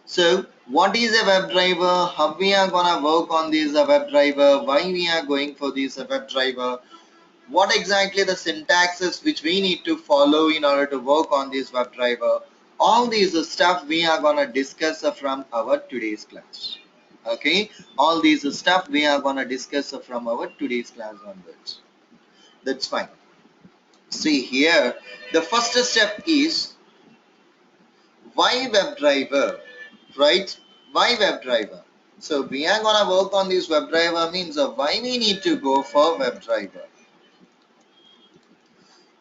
So what is a WebDriver? How we are gonna work on this WebDriver? Why we are going for this WebDriver? What exactly the syntaxes which we need to follow in order to work on this WebDriver? All these stuff we are gonna discuss from our today's class. Okay, all these stuff we are gonna discuss from our today's class onwards. That's fine. See here, the first step is why WebDriver, right? Why WebDriver? So we are gonna work on this WebDriver means of why we need to go for WebDriver.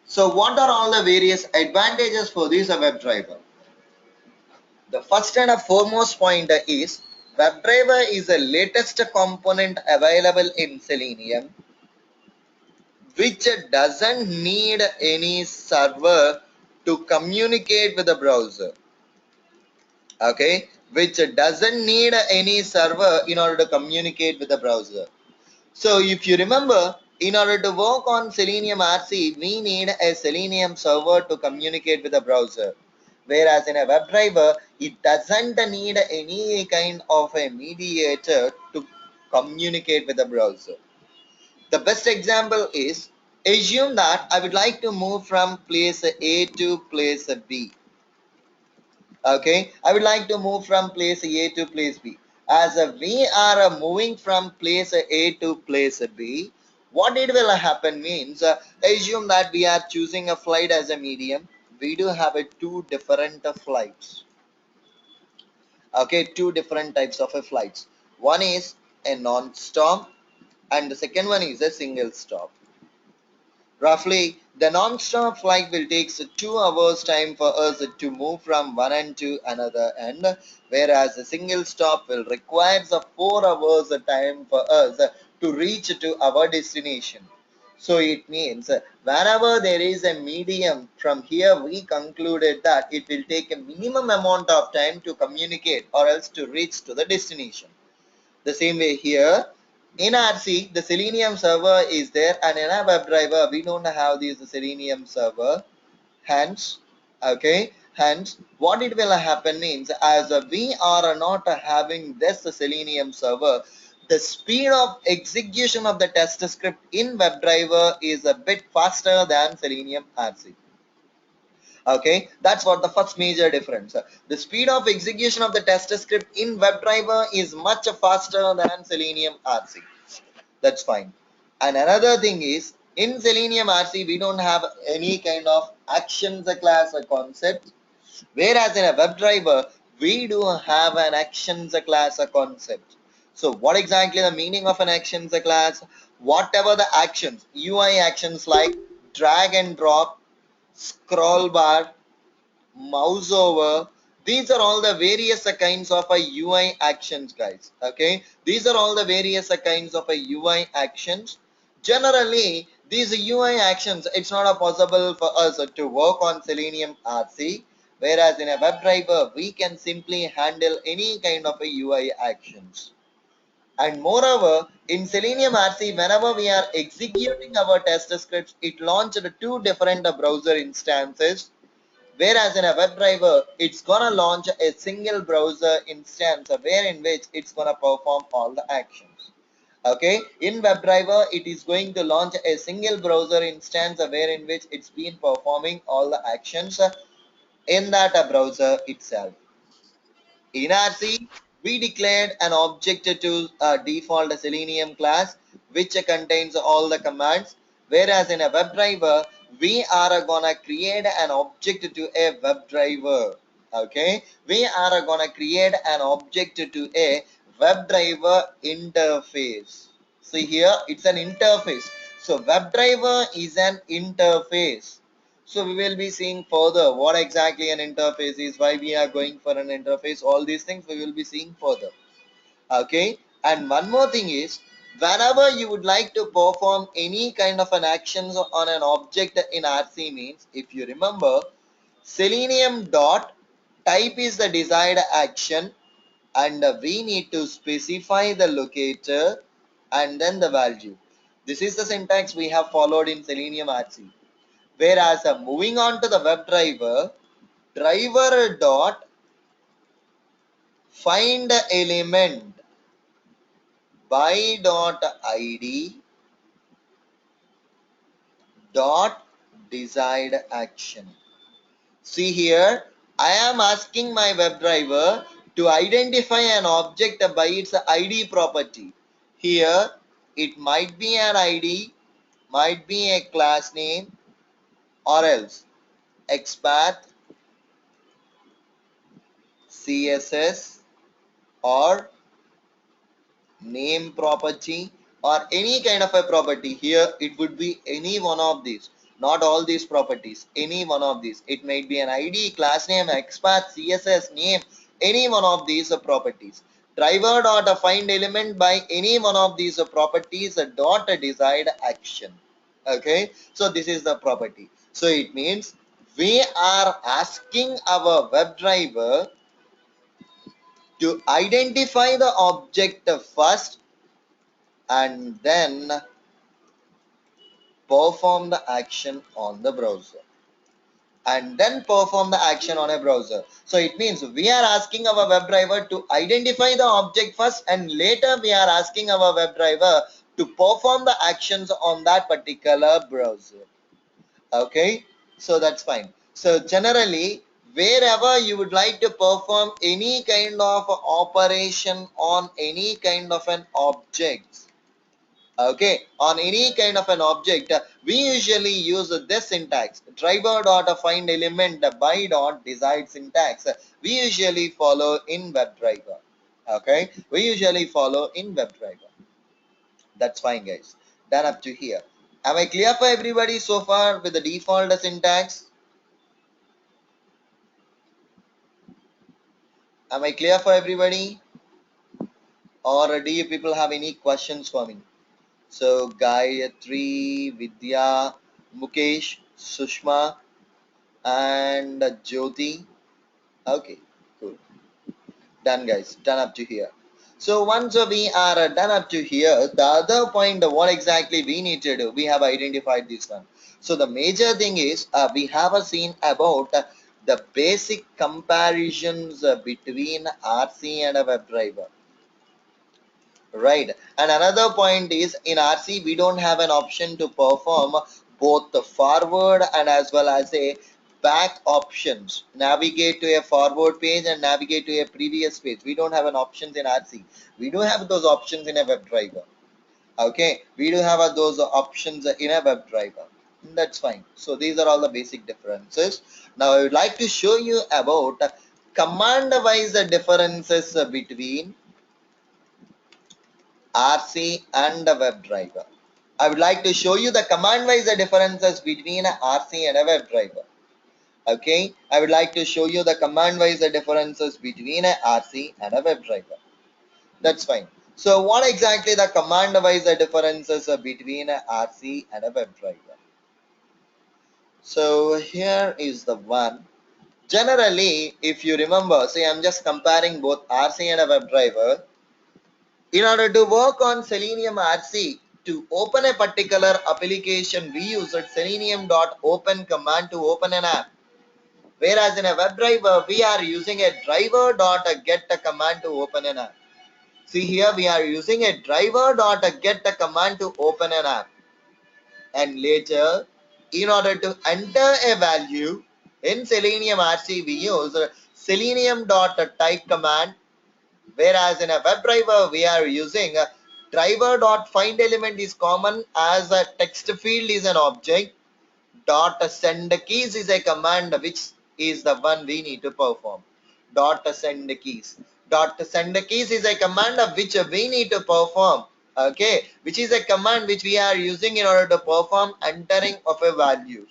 So what are all the various advantages for this WebDriver? The first and foremost point is WebDriver is the latest component available in Selenium, which doesn't need any server to communicate with the browser. Okay, which doesn't need any server in order to communicate with the browser. So if you remember, in order to work on Selenium RC, we need a Selenium server to communicate with the browser. Whereas in a WebDriver, it doesn't need any kind of a mediator to communicate with the browser. The best example is, assume that I would like to move from place A to place B. Okay, I would like to move from place A to place B. As we are moving from place A to place B, what it will happen means, assume that we are choosing a flight as a medium. We do have two different flights. Okay, two different types of flights. One is a non-stop and the second one is a single stop. Roughly, the non-stop flight will take 2 hours time for us to move from one end to another end, whereas a single stop will require 4 hours time for us to reach to our destination. So it means whenever there is a medium, from here we concluded that it will take a minimum amount of time to communicate or else to reach to the destination. The same way here, in RC, the Selenium server is there, and in our WebDriver, we don't have this Selenium server. Hence, okay, hence, what it will happen means, as we are not having this Selenium server, the speed of execution of the test script in WebDriver is a bit faster than Selenium RC. Okay, that's what the first major difference. The speed of execution of the test script in WebDriver is much faster than Selenium RC. That's fine. And another thing is, in Selenium RC we don't have any kind of actions class concept, whereas in a WebDriver we do have an actions class concept. So what exactly the meaning of an actions class? Whatever the actions, UI actions like drag and drop, scroll bar, mouse over, these are all the various kinds of a UI actions, guys. Okay, these are all the various kinds of a UI actions. Generally these UI actions, it's not possible for us to work on Selenium RC, whereas in a WebDriver we can simply handle any kind of a UI actions. And moreover, in Selenium RC, whenever we are executing our test scripts, it launched two different browser instances. Whereas in a WebDriver, it's gonna launch a single browser instance where in which it's gonna perform all the actions. Okay, in WebDriver, it is going to launch a single browser instance where in which it's been performing all the actions in that browser itself. In RC, we declared an object to default Selenium class which contains all the commands, whereas in a WebDriver, we are gonna create an object to a WebDriver. Okay, we are gonna create an object to a WebDriver interface. See here, it's an interface. So WebDriver is an interface. So we will be seeing further what exactly an interface is, why we are going for an interface, all these things we will be seeing further. Okay, and one more thing is, whenever you would like to perform any kind of an actions on an object in RC means, if you remember, Selenium dot type is the desired action, and we need to specify the locator and then the value. This is the syntax we have followed in Selenium RC. Whereas moving on to the WebDriver, driver dot find element by dot id dot desired action. See here, I am asking my WebDriver to identify an object by its ID property. Here, it might be an ID, might be a class name, or else XPath, CSS, or name property, or any kind of a property. Here it would be any one of these, not all these properties, any one of these. It might be an ID, class name, XPath, CSS, name, any one of these properties. Driver dot find element by any one of these properties dot desired action. Okay, so this is the property. So it means we are asking our WebDriver to identify the object first and then perform the action on the browser, and then perform the action on a browser. So it means we are asking our WebDriver to identify the object first, and later we are asking our WebDriver to perform the actions on that particular browser. Okay, so that's fine. So generally, wherever you would like to perform any kind of operation on any kind of an object, okay, on any kind of an object, we usually use this syntax: driver dot find element by dot desired syntax. We usually follow in WebDriver. Okay, we usually follow in WebDriver. That's fine, guys. Done up to here. Am I clear for everybody so far with the default syntax? Am I clear for everybody, or do you people have any questions for me? So Gayatri, Vidya, Mukesh, Sushma, and Jyoti. Okay, cool. Done, guys. Done up to here. So once we are done up to here, the other point, what exactly we need to do, we have identified this one. So the major thing is we have seen about the basic comparisons between RC and a WebDriver. Right. And another point is in RC, we don't have an option to perform both the forward and as well as a back options. Navigate to a forward page and navigate to a previous page. We don't have an options in RC. We do have those options in a WebDriver. Okay. We do have those options in a WebDriver. That's fine. So these are all the basic differences. Now I would like to show you about command-wise differences between RC and a WebDriver. I would like to show you the command-wise differences between a RC and a WebDriver. Okay, I would like to show you the command-wise differences between a RC and a WebDriver. That's fine. So what exactly the command-wise differences between a RC and a WebDriver? So here is the one. Generally, if you remember, say I'm just comparing both RC and a WebDriver. In order to work on Selenium RC, to open a particular application, we use selenium.open command to open an app. Whereas in a WebDriver, we are using a driver.get command to open an app. See here, we are using a driver.get command to open an app. And later, in order to enter a value in Selenium RC, we use selenium.type command. Whereas in a WebDriver, we are using a driver.find element is common as a text field is an object. Dot send keys is a command which is the one we need to perform. Dot send keys. Dot send keys is a command of which we need to perform. Okay, which is a command which we are using in order to perform entering of a values.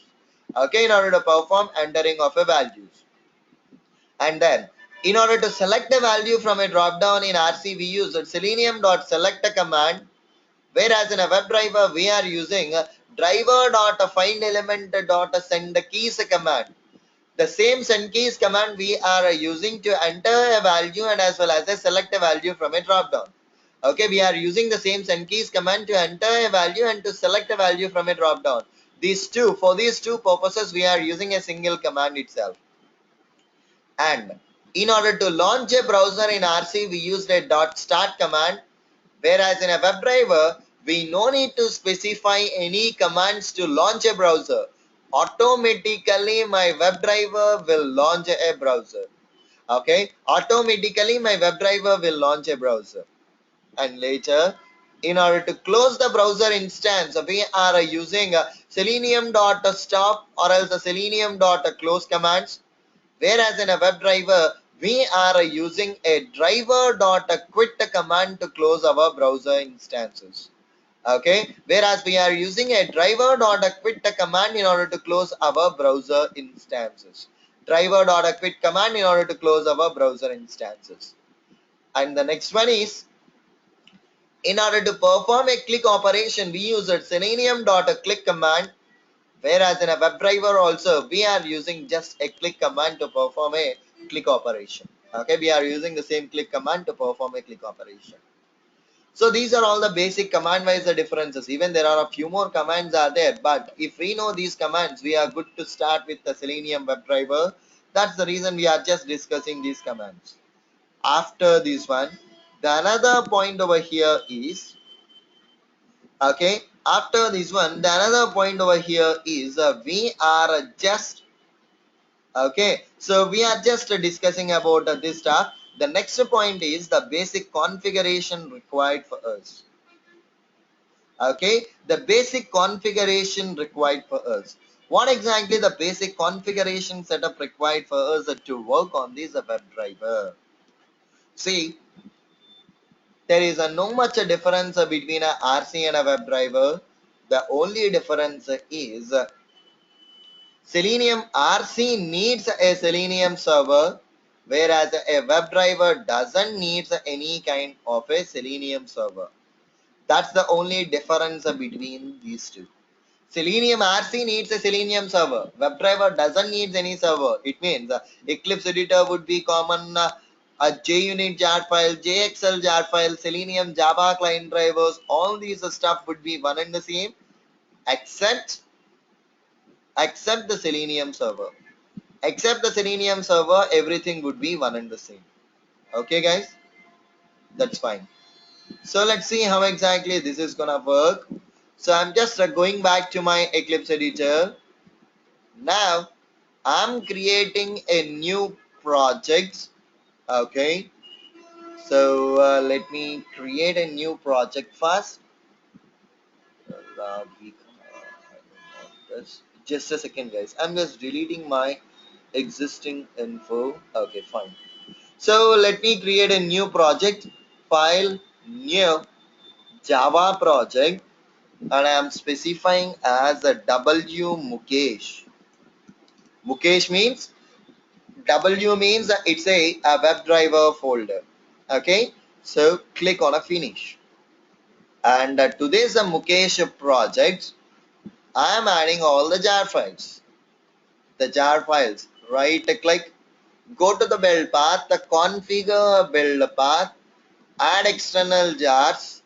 Okay, in order to perform entering of a values. And then in order to select a value from a drop down in RC, we use selenium.select a command, whereas in a WebDriver we are using driver.find element.send keys command. The same send keys command we are using to enter a value and as well as a select a value from a drop down. Okay, we are using the same send keys command to enter a value and to select a value from a drop down. For these two purposes, we are using a single command itself. And In order to launch a browser in RC, we used a .start command, whereas in a WebDriver, we no need to specify any commands to launch a browser. Automatically, my WebDriver will launch a browser. Okay, automatically my WebDriver will launch a browser. And later, in order to close the browser instance, we are using selenium.stop or else a selenium.close commands. Whereas in a WebDriver, we are using a driver.quit command to close our browser instances. Okay, whereas we are using a driver.quit command in order to close our browser instances. Driver.quit command in order to close our browser instances. And the next one is, in order to perform a click operation, we use a selenium.click command. Whereas in a WebDriver also, we are using just a click command to perform a click operation. Okay, we are using the same click command to perform a click operation. So these are all the basic command wise differences. Even there are a few more commands are there, but if we know these commands, we are good to start with the Selenium WebDriver. That's the reason we are just discussing these commands. After this one, the another point over here is, okay, after this one, the another point over here is we are just, okay, so we are just discussing about this stuff. The next point is the basic configuration required for us. Okay, the basic configuration required for us. What exactly the basic configuration setup required for us to work on this WebDriver? See, there is no much a difference between a RC and a WebDriver. The only difference is Selenium RC needs a Selenium server, whereas a WebDriver doesn't need any kind of a Selenium server. That's the only difference between these two. Selenium RC needs a Selenium server. WebDriver doesn't need any server. It means Eclipse editor would be common, a JUnit jar file, JXL jar file, Selenium Java client drivers, all these stuff would be one and the same, except the Selenium server. Except the Selenium server, everything would be one and the same. Okay, guys, that's fine. So let's see how exactly this is gonna work. So I'm just going back to my Eclipse editor. Now I'm creating a new project. Okay, so let me create a new project first. Just a second, guys. I'm just deleting my existing info. Okay, fine. So let me create a new project. File, new Java project, and I am specifying as a W Mukesh. Mukesh means, W means it's a WebDriver folder. Okay, so click on a finish. And today's Mukesh project, I am adding all the jar files. The jar files. Right click, go to the build path, the configure build path, add external jars.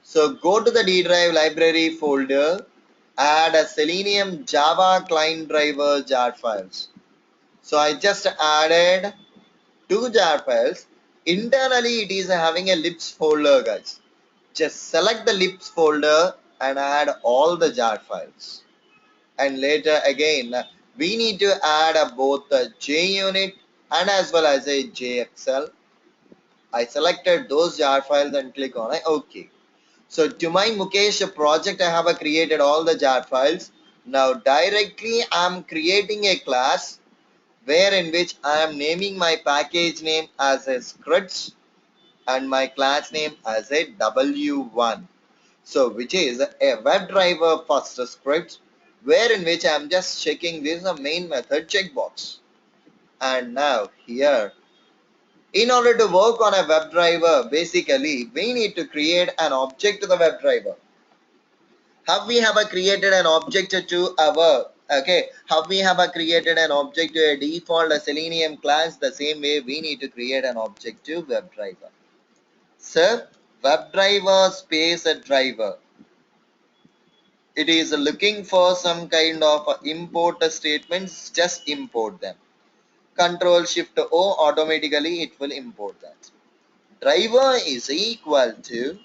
So go to the D drive library folder, add a Selenium Java client driver jar files. So I just added two jar files. Internally it is having a libs folder, guys. Just select the libs folder and add all the jar files. And later again, we need to add both the JUnit and as well as a JXL. I selected those jar files and click on OK. So to my Mukesh project, I have created all the jar files. Now directly I am creating a class where in which I am naming my package name as a scripts and my class name as a W1. So which is a WebDriver first script, where in which I am just checking this main method checkbox. And now here, in order to work on a WebDriver, basically we need to create an object to the WebDriver. How we have created an object to our, okay, how we have created an object to a default Selenium class, the same way we need to create an object to WebDriver. So WebDriver space a driver, it is looking for some kind of import statements, just import them. Control Shift O, automatically it will import that. Driver is equal to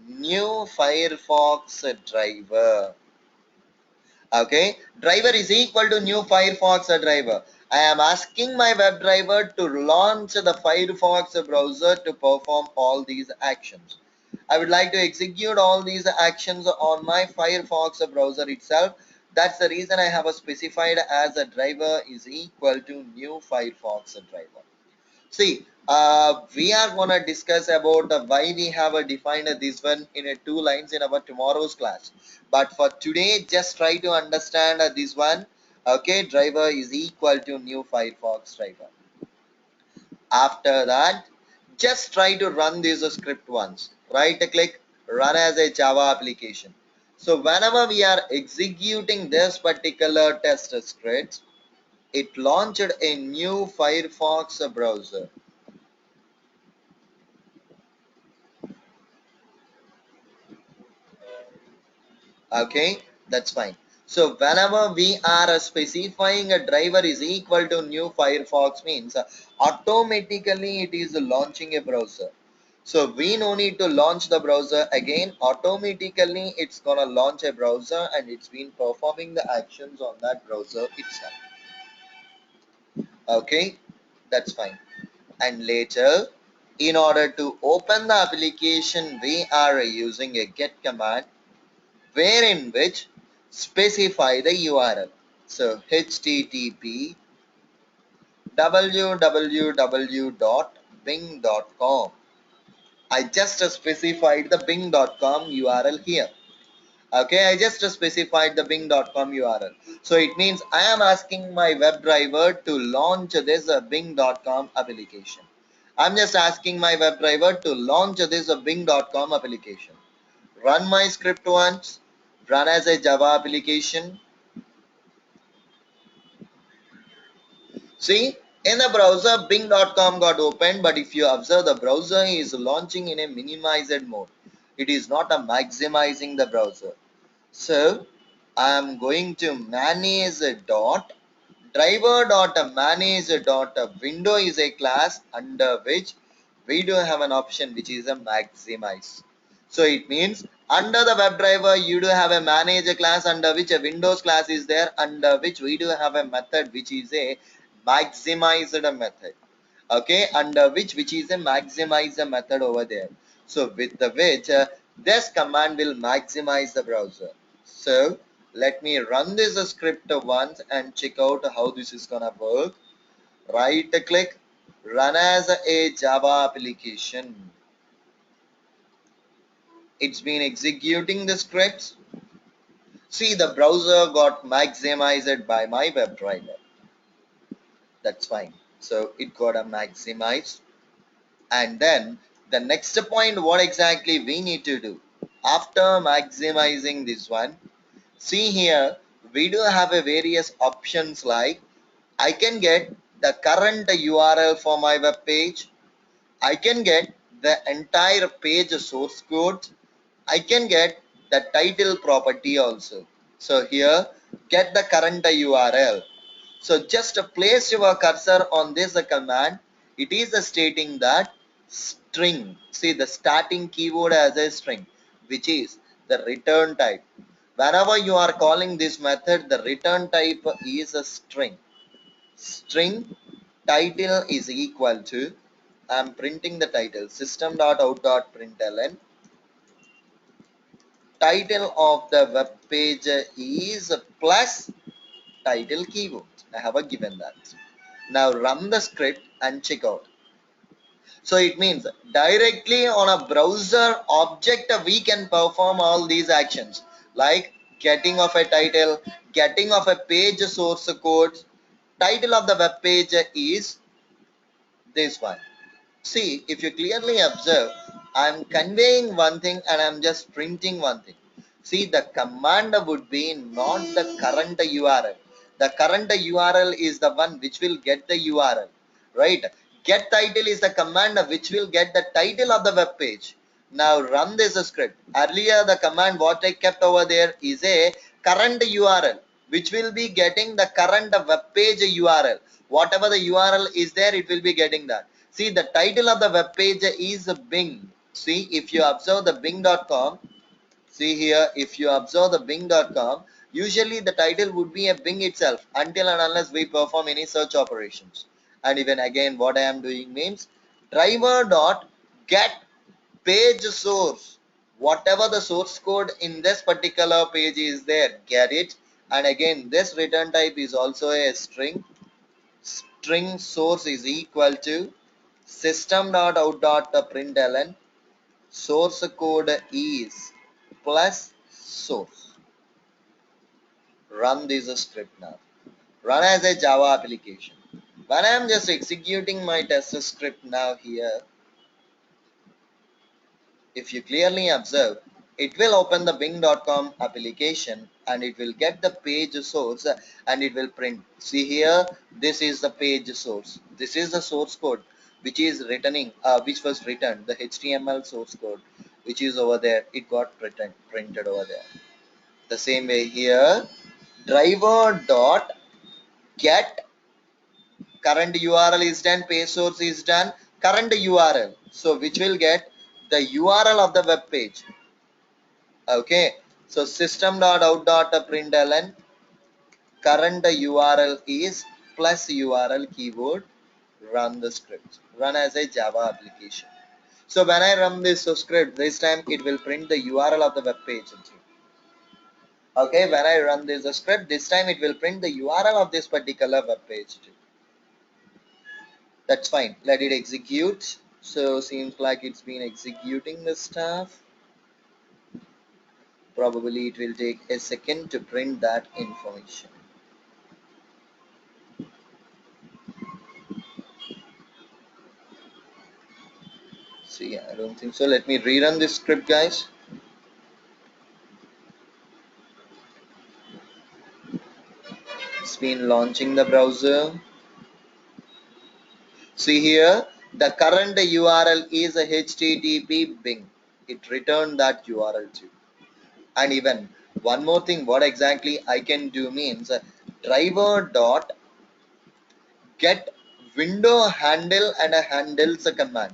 new Firefox driver. Okay, driver is equal to new Firefox driver. I am asking my WebDriver to launch the Firefox browser to perform all these actions. I would like to execute all these actions on my Firefox browser itself. That's the reason I have specified as a driver is equal to new Firefox driver. See, we are gonna discuss about why we have defined this one in 2 lines in our tomorrow's class. But for today, just try to understand this one. Okay, driver is equal to new Firefox driver. After that, just try to run this script once. Right click, run as a Java application. So whenever we are executing this particular test script, it launched a new Firefox browser. Okay, that's fine. So whenever we are specifying a driver is equal to new Firefox means automatically it is launching a browser. So we no need to launch the browser again. Automatically it's gonna launch a browser and it's been performing the actions on that browser itself. Okay, that's fine. And later, in order to open the application, we are using a get command wherein which specify the URL. So http www.bing.com. I just specified the bing.com URL here. Okay, I just specified the bing.com URL. So it means I am asking my WebDriver to launch this bing.com application. I'm just asking my WebDriver to launch this bing.com application. Run my script once, run as a Java application. See, in the browser, bing.com got opened, but if you observe, the browser is launching in a minimized mode. It is not a maximizing the browser. So, I am going to manage a dot. Driver dot manage dot window is a class under which we do have an option which is a maximize. So it means under the WebDriver you do have a manage class under which a Windows class is there, under which we do have a method which is a maximized method. Okay, under which is a maximize method over there. So with the which this command will maximize the browser. So let me run this script once and check out how this is gonna work. Right click, run as a Java application. It's been executing the scripts. See, the browser got maximized by my WebDriver. That's fine. So it got a maximize. And then the next point, what exactly we need to do after maximizing this one. See here, we do have a various options like I can get the current URL for my web page. I can get the entire page source code. I can get the title property also. So here, get the current URL. So just place your cursor on this command. It is stating that string. See the starting keyword as a string, which is the return type. Whenever you are calling this method, the return type is a string. String title is equal to, I am printing the title, system.out.println. Title of the web page is plus title keyword. I have given that. Now run the script and check out. So it means directly on a browser object we can perform all these actions like getting of a title, getting of a page source code. Title of the web page is this one. See, if you clearly observe, I'm conveying one thing and I'm just printing one thing. See, the command would be not the current URL. The current URL is the one which will get the URL, right? Get title is the command which will get the title of the web page. Now run this script. Earlier, the command what I kept over there is a current URL, which will be getting the current web page URL. whatever the URL is there, it will be getting that. See, the title of the web page is Bing. See, if you observe the bing.com, see here, if you observe the bing.com, usually the title would be a Bing itself until and unless we perform any search operations. And even again, what I am doing means driver dot get page source. Whatever the source code in this particular page is there, get it. And again, this return type is also a string. String source is equal to system.out.println source code is plus source. Run this script now. Run as a Java application. When I am just executing my test script now here, if you clearly observe, it will open the bing.com application and it will get the page source and it will print. See here, this is the page source. This is the source code which is returning, which was written, the HTML source code which is over there. It got printed over there. The same way here, driver dot get current URL is done, page source is done, current URL. So which will get the URL of the web page. Okay, so system.out.println current URL is plus URL keyword. Run the script. Run as a Java application. So when I run this script, this time it will print the URL of the web page. Okay, when I run this script, this time it will print the URL of this particular web page. That's fine. Let it execute. So seems like it's been executing the stuff. Probably it will take a second to print that information. See, I don't think so. Let me rerun this script, guys. It's been launching the browser. See here, the current URL is a HTTP Bing. It returned that URL too. And even one more thing, what exactly I can do means driver dot get window handle and a handles a command.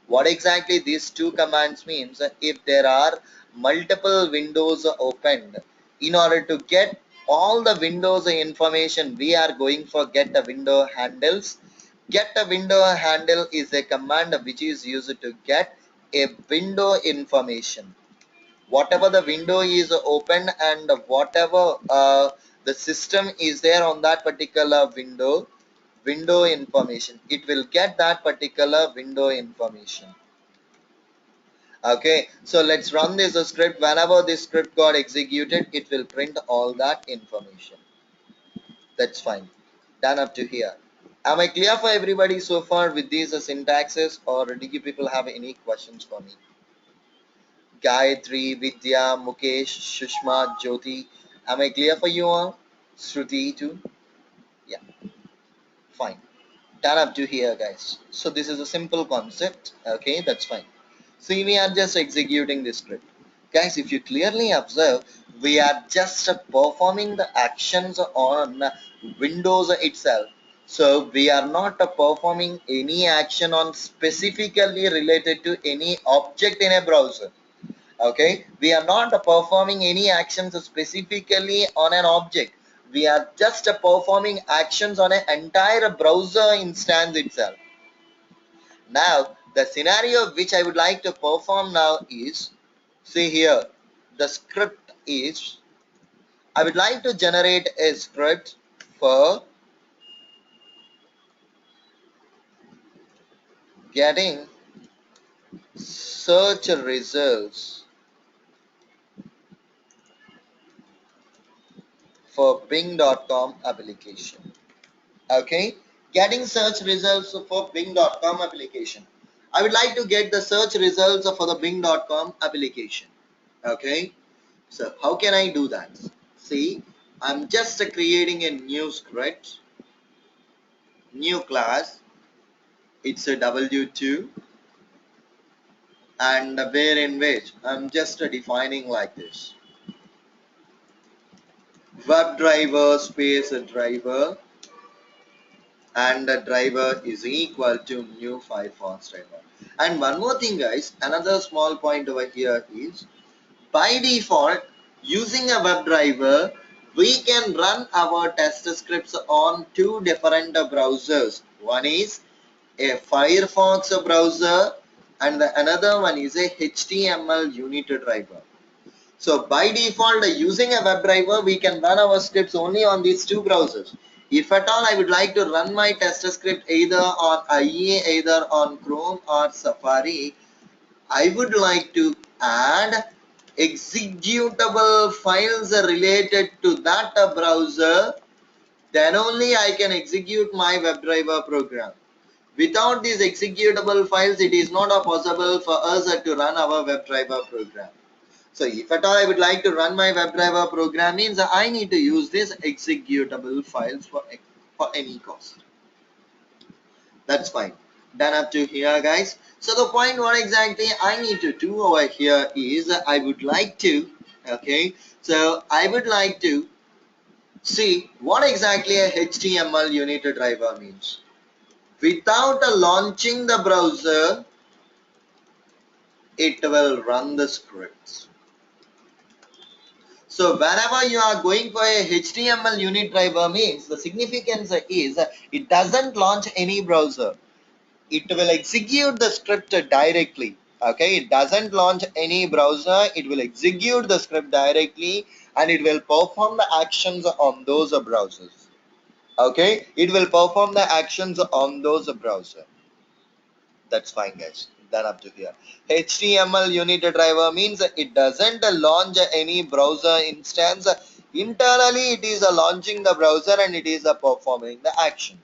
What exactly these two commands means, if there are multiple windows opened, in order to get all the windows information, we are going for get the window handles. Get a window handle is a command which is used to get a window information. Whatever the window is open and whatever the system is there on that particular window information, it will get that particular window information. Okay, so let's run this script. Whenever this script got executed, it will print all that information. That's fine. Done up to here. Am I clear for everybody so far with these syntaxes, or do you people have any questions for me? Gayatri, Vidya, Mukesh, Shushma, Jyoti. Am I clear for you all? Shruti too? Yeah, fine. Done up to here, guys. So this is a simple concept. Okay, that's fine. See, we are just executing this script. Guys, if you clearly observe, we are just performing the actions on Windows itself. So we are not performing any action on specifically related to any object in a browser. Okay, we are not performing any actions specifically on an object. We are just performing actions on an entire browser instance itself. Now, the scenario which I would like to perform now is, see here, the script is, I would like to generate a script for getting search results for bing.com application. Okay, getting search results for bing.com application. I would like to get the search results for the bing.com application. Okay, so how can I do that? See, I'm just creating a new script, new class. It's a W2, and where in which I'm just defining like this: WebDriver space driver and the driver is equal to new Firefox driver. And one more thing guys, another small point over here is by default using a WebDriver we can run our test scripts on two different browsers. One is a Firefox browser and the another one is a HTML unit driver. So by default, using a WebDriver, we can run our scripts only on these two browsers. If at all I would like to run my test script either on IE, either on Chrome or Safari, I would like to add executable files related to that browser. Then only I can execute my WebDriver program. Without these executable files, it is not possible for us to run our WebDriver program. So if at all I would like to run my WebDriver program means I need to use this executable files for any cost. That's fine. Done up to here guys. So the point what exactly I need to do over here is I would like to, okay, so I would like to see what exactly a HTML unit driver means. Without launching the browser, it will run the scripts. So whenever you are going for a HTML unit driver means the significance is it doesn't launch any browser. It will execute the script directly. Okay, it doesn't launch any browser. It will execute the script directly and it will perform the actions on those browsers. Okay, it will perform the actions on those browsers. That's fine guys, done up to here. HTML unit driver means it doesn't launch any browser instance. Internally it is launching the browser and it is performing the actions.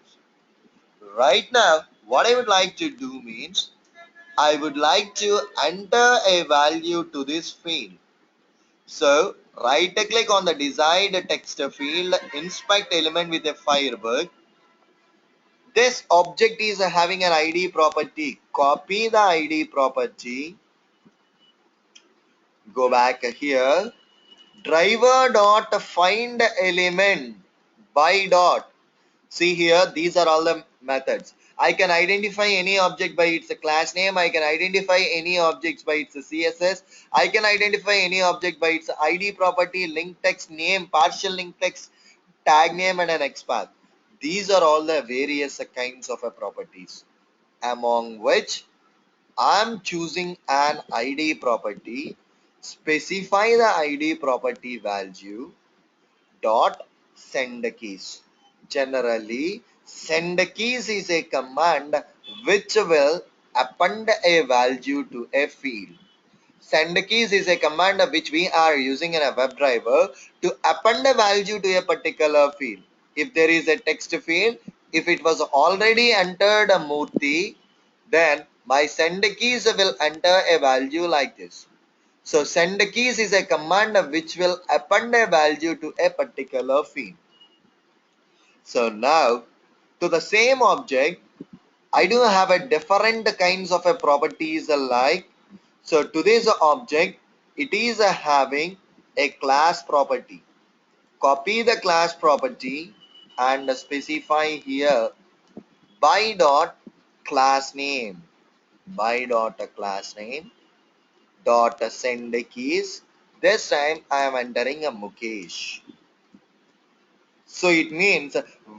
Right now what I would like to do means I would like to enter a value to this field. So right click on the desired text field, inspect element with a firebug. This object is having an ID property. Copy the ID property. Go back here. Driver dot find element by dot. See here, these are all the methods. I can identify any object by its class name. I can identify any objects by its CSS. I can identify any object by its ID property, link text name, partial link text, tag name, and an XPath. These are all the various kinds of properties, among which I'm choosing an ID property. Specify the ID property value dot send keys. Generally, send keys is a command which will append a value to a field. Send keys is a command which we are using in a WebDriver to append a value to a particular field. If there is a text field, if it was already entered a Murthy, then my send keys will enter a value like this. So send keys is a command which will append a value to a particular field. So now to the same object, I do have a different kinds of a properties like, so to this object, it is having a class property. Copy the class property and specify here by dot class name, by dot class name dot send keys. This time I am entering a Mukesh. So it means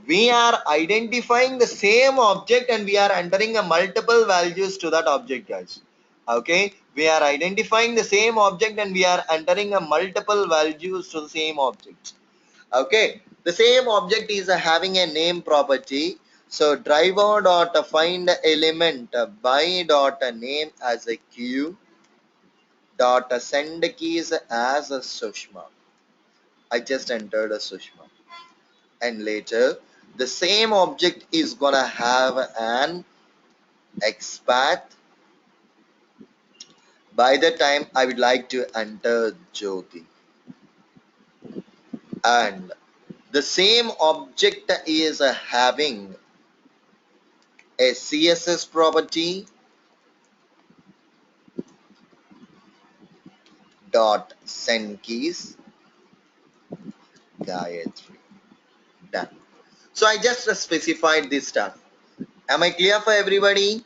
we are identifying the same object and we are entering a multiple values to that object guys. Okay, we are identifying the same object and we are entering a multiple values to the same object. Okay, the same object is having a name property. So driver dot find element by dot name as a Q dot send keys as a Sushma. I just entered a Sushma. And later the same object is gonna have an XPath. By the time I would like to enter Jyoti. And the same object is having a CSS property dot send keys Gayatri. Done. So I just specified this stuff. Am I clear for everybody?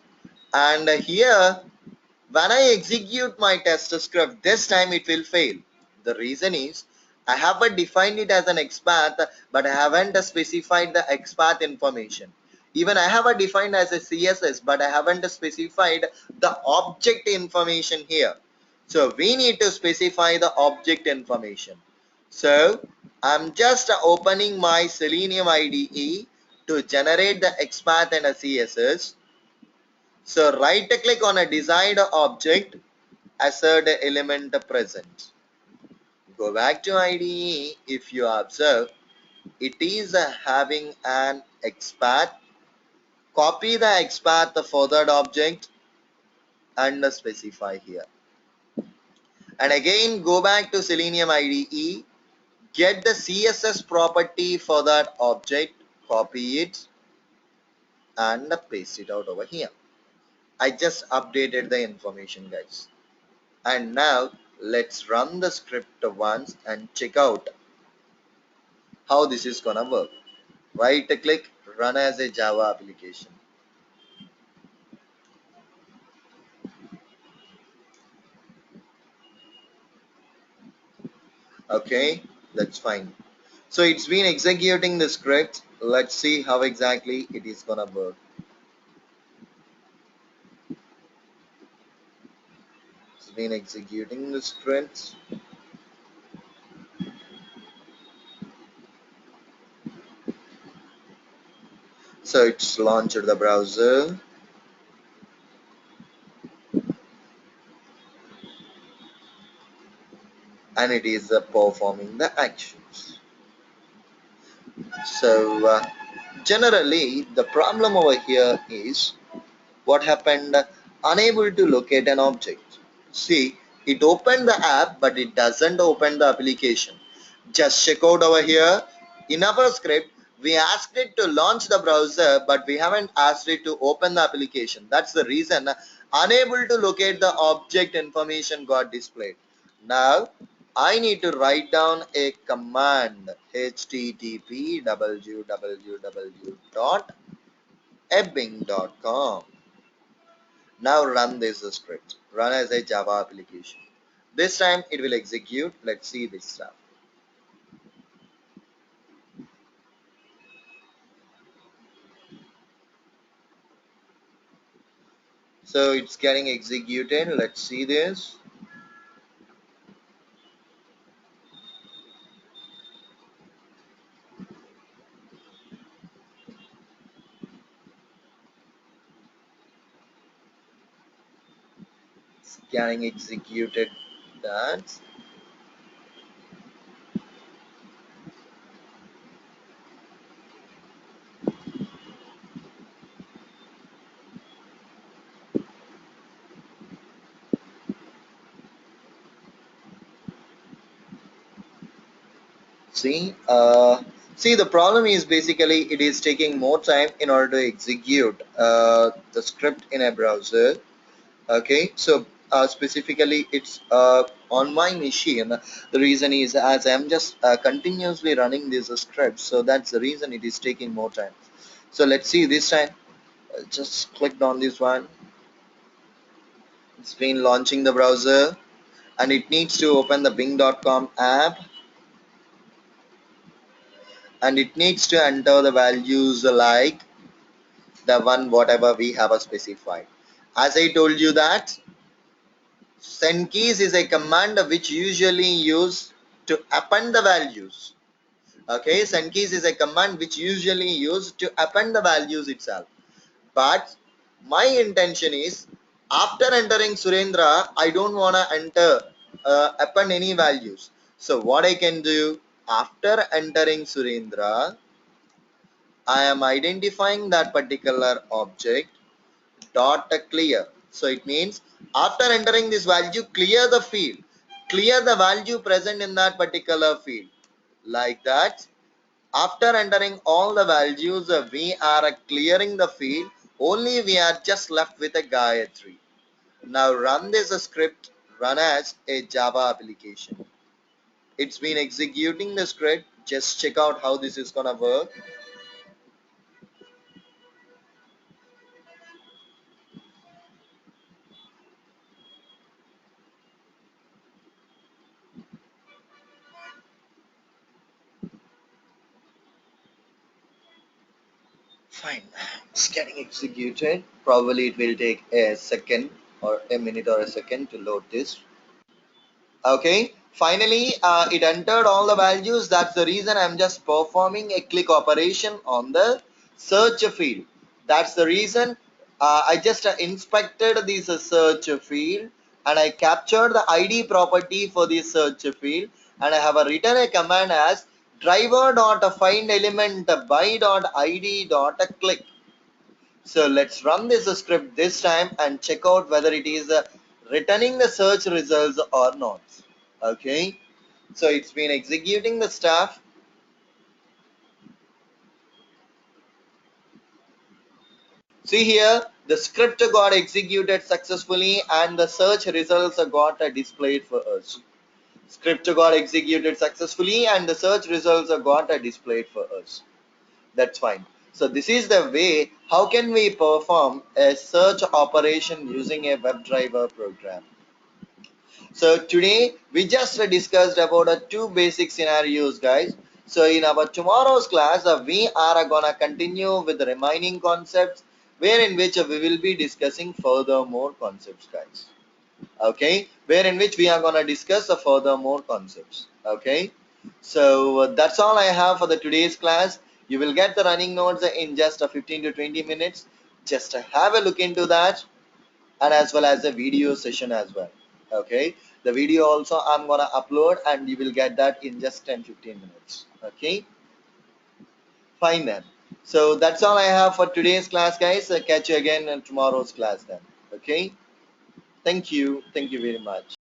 And here, when I execute my test script, this time it will fail. The reason is I haven't defined it as an XPath, but I haven't specified the XPath information. Even I have a defined as a CSS, but I haven't specified the object information here. So we need to specify the object information. So I'm just opening my Selenium IDE to generate the XPath and a CSS. So right click on a desired object, assert element present. Go back to IDE. If you observe, it is having an XPath. Copy the XPath for that object and specify here. And again go back to Selenium IDE. Get the CSS property for that object. Copy it and paste it out over here. I just updated the information, guys. And now let's run the script once and check out how this is gonna work. Right click, run as a Java application. Okay, that's fine. So it's been executing the script. Let's see how exactly it is gonna work. It's been executing the script. So it's launched the browser and it is performing the actions. So generally the problem over here is what happened? Unable to locate an object. See, it opened the app but it doesn't open the application. Just check out over here. In our script, we asked it to launch the browser but we haven't asked it to open the application. That's the reason unable to locate the object information got displayed. Now, I need to write down a command http www.ebbing.com. Now run this script. Run as a Java application. This time it will execute. Let's see this stuff. So it's getting executed. Let's see this. It's getting executed. That. See, see the problem is basically it is taking more time in order to execute the script in a browser. Okay, so specifically it's on my machine. The reason is as I'm just continuously running this script, so that's the reason it is taking more time. So let's see this time. Just clicked on this one. It's been launching the browser and it needs to open the bing.com app and it needs to enter the values like the one whatever we have specified. As I told you that send keys is a command which usually used to append the values. Okay, send keys is a command which usually used to append the values itself. But my intention is after entering Surendra, I don't want to enter append any values. So what I can do after entering Surendra, I am identifying that particular object dot clear. So it means after entering this value, clear the field, clear the value present in that particular field. Like that, after entering all the values, we are clearing the field. Only we are just left with a Gayatri. Now run this script, run as a Java application. It's been executing the script. Just check out how this is gonna work. Fine, it's getting executed. Probably it will take a second or a minute or a second to load this. Okay, finally it entered all the values. That's the reason I'm just performing a click operation on the search field. That's the reason I just inspected this search field, and I captured the ID property for this search field, and I have written a command as driver.find element by.id.click. So let's run this script this time and check out whether it is returning the search results or not. Okay, so it's been executing the stuff. See here, the script got executed successfully and the search results got displayed for us. Script got executed successfully and the search results got displayed for us. That's fine. So this is the way how can we perform a search operation using a WebDriver program. So today we just discussed about two basic scenarios, guys. So in our tomorrow's class, we are gonna continue with the remaining concepts, where in which we will be discussing further more concepts, guys. Okay, where in which we are gonna discuss further more concepts. Okay, so that's all I have for the today's class. You will get the running notes in just 15 to 20 minutes. Just have a look into that, and as well as a video session as well. Okay, the video also I'm gonna upload and you will get that in just 10-15 minutes. Okay, fine then. So that's all I have for today's class, guys. Catch you again in tomorrow's class then. Okay, thank you very much.